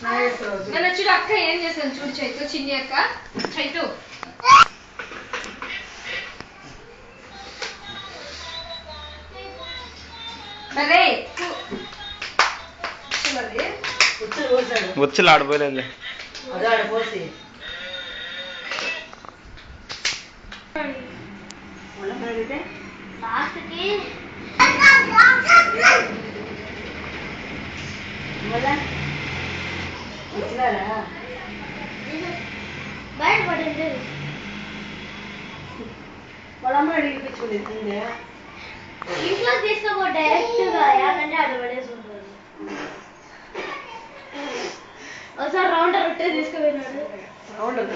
నేను చూడు అక్క ఏం చేస్తాను చూడు చైతు చిన్ని అక్క చైతు వచ్చి ఆడిపోలేదు బయటపడింది వాళ్ళమ్మ అడిగిపించుకుంది ఇంట్లో తీసుకోబో డైరెక్ట్ గా యాకంటే అది పడేసి ఉంటుంది ఒకసారి రౌండర్ రొట్టె తీసుకుపోయినాడు రౌండర్